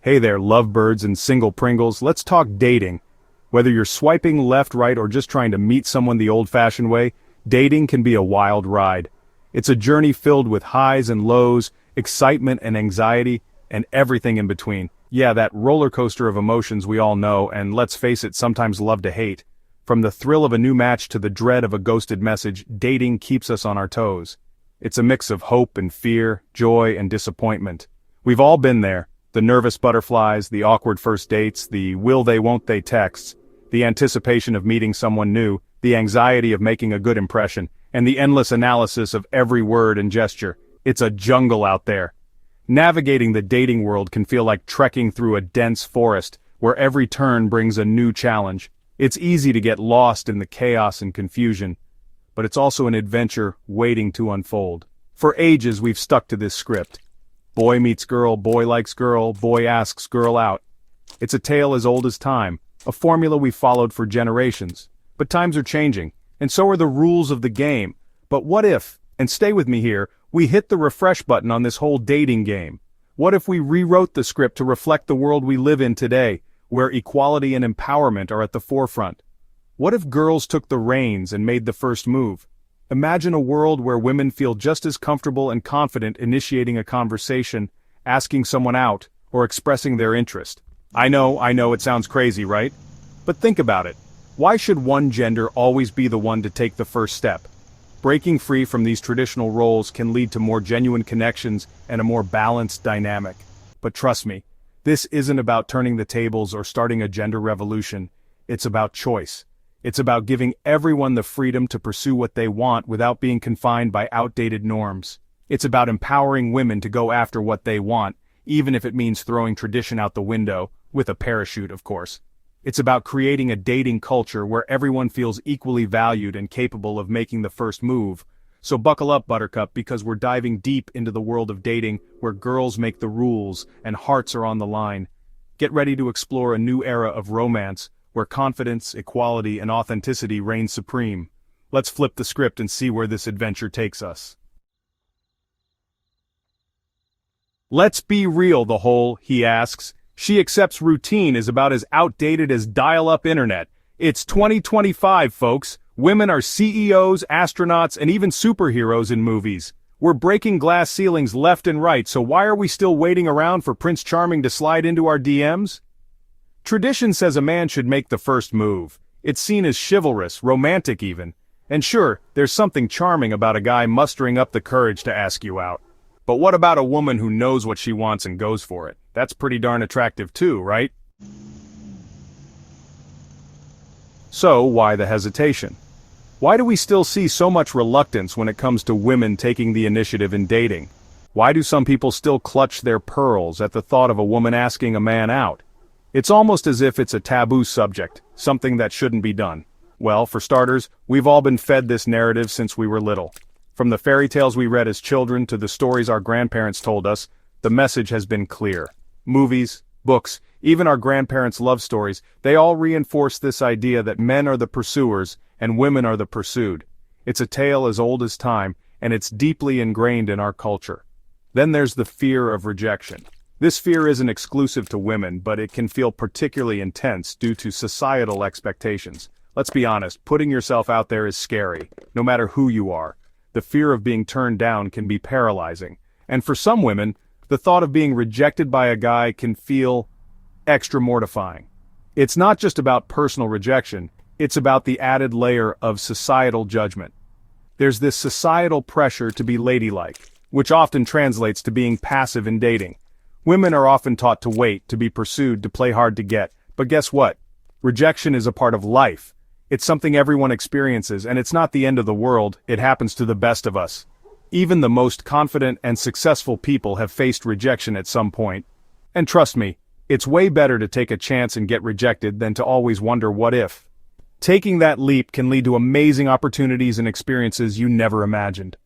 Hey there, lovebirds and single Pringles, let's talk dating. Whether you're swiping left, right, or just trying to meet someone the old-fashioned way, dating can be a wild ride. It's a journey filled with highs and lows, excitement and anxiety, and everything in between. Yeah, that roller coaster of emotions we all know, and let's face it, sometimes love to hate. From the thrill of a new match to the dread of a ghosted message, dating keeps us on our toes. It's a mix of hope and fear, joy and disappointment. We've all been there. The nervous butterflies, the awkward first dates, the will they won't they texts, the anticipation of meeting someone new, the anxiety of making a good impression, and the endless analysis of every word and gesture. It's a jungle out there. Navigating the dating world can feel like trekking through a dense forest, where every turn brings a new challenge. It's easy to get lost in the chaos and confusion, but it's also an adventure waiting to unfold. For ages we've stuck to this script. Boy meets girl, boy likes girl, boy asks girl out. It's a tale as old as time, a formula we've followed for generations. But times are changing, and so are the rules of the game. But what if, and stay with me here, we hit the refresh button on this whole dating game? What if we rewrote the script to reflect the world we live in today, where equality and empowerment are at the forefront? What if girls took the reins and made the first move? Imagine a world where women feel just as comfortable and confident initiating a conversation, asking someone out, or expressing their interest. I know, it sounds crazy, right? But think about it. Why should one gender always be the one to take the first step? Breaking free from these traditional roles can lead to more genuine connections and a more balanced dynamic. But trust me, this isn't about turning the tables or starting a gender revolution. It's about choice. It's about giving everyone the freedom to pursue what they want without being confined by outdated norms. It's about empowering women to go after what they want, even if it means throwing tradition out the window, with a parachute, of course. It's about creating a dating culture where everyone feels equally valued and capable of making the first move. So buckle up, Buttercup, because we're diving deep into the world of dating where girls make the rules and hearts are on the line. Get ready to explore a new era of romance, where confidence, equality, and authenticity reign supreme. Let's flip the script and see where this adventure takes us. Let's be real, the whole, he asks. She accepts routine is about as outdated as dial-up internet. It's 2025, folks. Women are CEOs, astronauts, and even superheroes in movies. We're breaking glass ceilings left and right, so why are we still waiting around for Prince Charming to slide into our DMs? Tradition says a man should make the first move. It's seen as chivalrous, romantic even. And sure, there's something charming about a guy mustering up the courage to ask you out. But what about a woman who knows what she wants and goes for it? That's pretty darn attractive too, right? So, why the hesitation? Why do we still see so much reluctance when it comes to women taking the initiative in dating? Why do some people still clutch their pearls at the thought of a woman asking a man out? It's almost as if it's a taboo subject, something that shouldn't be done. Well, for starters, we've all been fed this narrative since we were little. From the fairy tales we read as children to the stories our grandparents told us, the message has been clear. Movies, books, even our grandparents' love stories, they all reinforce this idea that men are the pursuers and women are the pursued. It's a tale as old as time, and it's deeply ingrained in our culture. Then there's the fear of rejection. This fear isn't exclusive to women, but it can feel particularly intense due to societal expectations. Let's be honest, putting yourself out there is scary, no matter who you are. The fear of being turned down can be paralyzing. And for some women, the thought of being rejected by a guy can feel extra mortifying. It's not just about personal rejection, it's about the added layer of societal judgment. There's this societal pressure to be ladylike, which often translates to being passive in dating. Women are often taught to wait, to be pursued, to play hard to get. But guess what? Rejection is a part of life. It's something everyone experiences, and it's not the end of the world. It happens to the best of us. Even the most confident and successful people have faced rejection at some point. And trust me, it's way better to take a chance and get rejected than to always wonder what if. Taking that leap can lead to amazing opportunities and experiences you never imagined.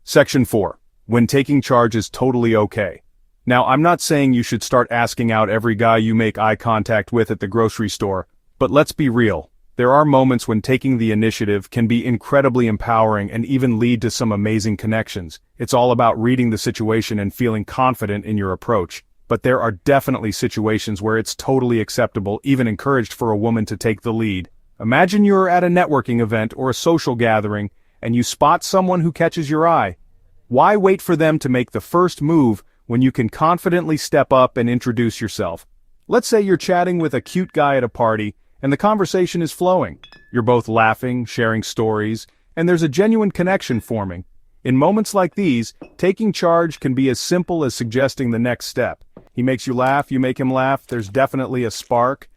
Section 4. When taking charge is totally okay. Now, I'm not saying you should start asking out every guy you make eye contact with at the grocery store, but let's be real. There are moments when taking the initiative can be incredibly empowering and even lead to some amazing connections. It's all about reading the situation and feeling confident in your approach. But there are definitely situations where it's totally acceptable, even encouraged for a woman to take the lead. Imagine you're at a networking event or a social gathering, and you spot someone who catches your eye. Why wait for them to make the first move when you can confidently step up and introduce yourself? Let's say you're chatting with a cute guy at a party, and the conversation is flowing. You're both laughing, sharing stories, and there's a genuine connection forming. In moments like these, taking charge can be as simple as suggesting the next step. He makes you laugh, you make him laugh, there's definitely a spark.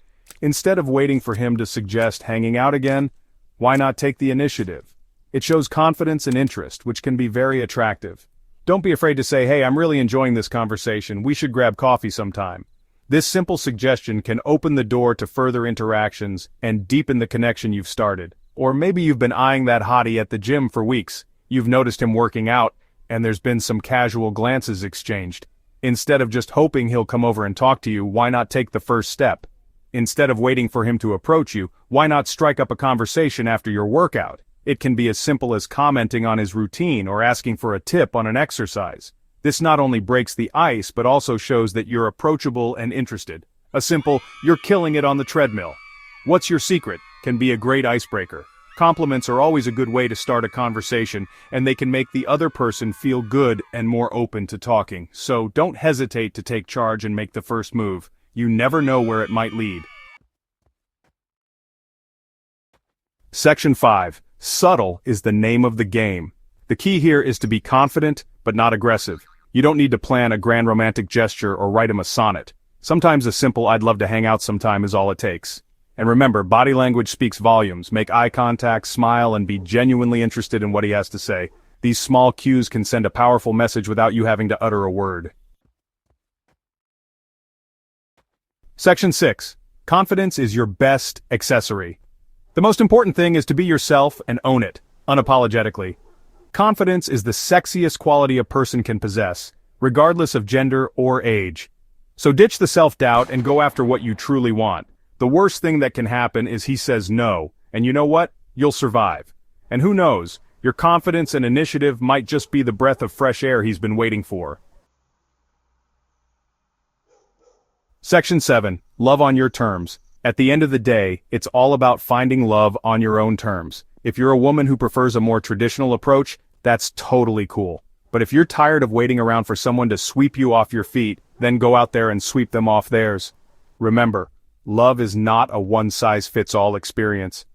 Instead of waiting for him to suggest hanging out again, why not take the initiative? It shows confidence and interest, which can be very attractive. Don't be afraid to say, hey, I'm really enjoying this conversation, we should grab coffee sometime. This simple suggestion can open the door to further interactions and deepen the connection you've started. Or maybe you've been eyeing that hottie at the gym for weeks. You've noticed him working out, and there's been some casual glances exchanged. Instead of just hoping he'll come over and talk to you, why not take the first step? Instead of waiting for him to approach you, why not strike up a conversation after your workout? It can be as simple as commenting on his routine or asking for a tip on an exercise. This not only breaks the ice but also shows that you're approachable and interested. A simple, "you're killing it on the treadmill. What's your secret?" can be a great icebreaker. Compliments are always a good way to start a conversation, and they can make the other person feel good and more open to talking. So don't hesitate to take charge and make the first move. You never know where it might lead. Section 5. Subtle is the name of the game. The key here is to be confident, but not aggressive. You don't need to plan a grand romantic gesture or write him a sonnet. Sometimes a simple "I'd love to hang out sometime" is all it takes. And remember, body language speaks volumes. Make eye contact, smile, and be genuinely interested in what he has to say. These small cues can send a powerful message without you having to utter a word. Section 6. Confidence is your best accessory. The most important thing is to be yourself and own it, unapologetically. Confidence is the sexiest quality a person can possess, regardless of gender or age. So ditch the self-doubt and go after what you truly want. The worst thing that can happen is he says no, and you know what? You'll survive. And who knows, your confidence and initiative might just be the breath of fresh air he's been waiting for. Section 7. Love on your terms. At the end of the day, it's all about finding love on your own terms. If you're a woman who prefers a more traditional approach, that's totally cool. But if you're tired of waiting around for someone to sweep you off your feet, then go out there and sweep them off theirs. Remember, love is not a one-size-fits-all experience.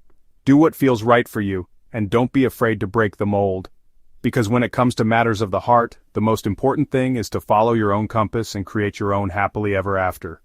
Do what feels right for you, and don't be afraid to break the mold. Because when it comes to matters of the heart, the most important thing is to follow your own compass and create your own happily ever after.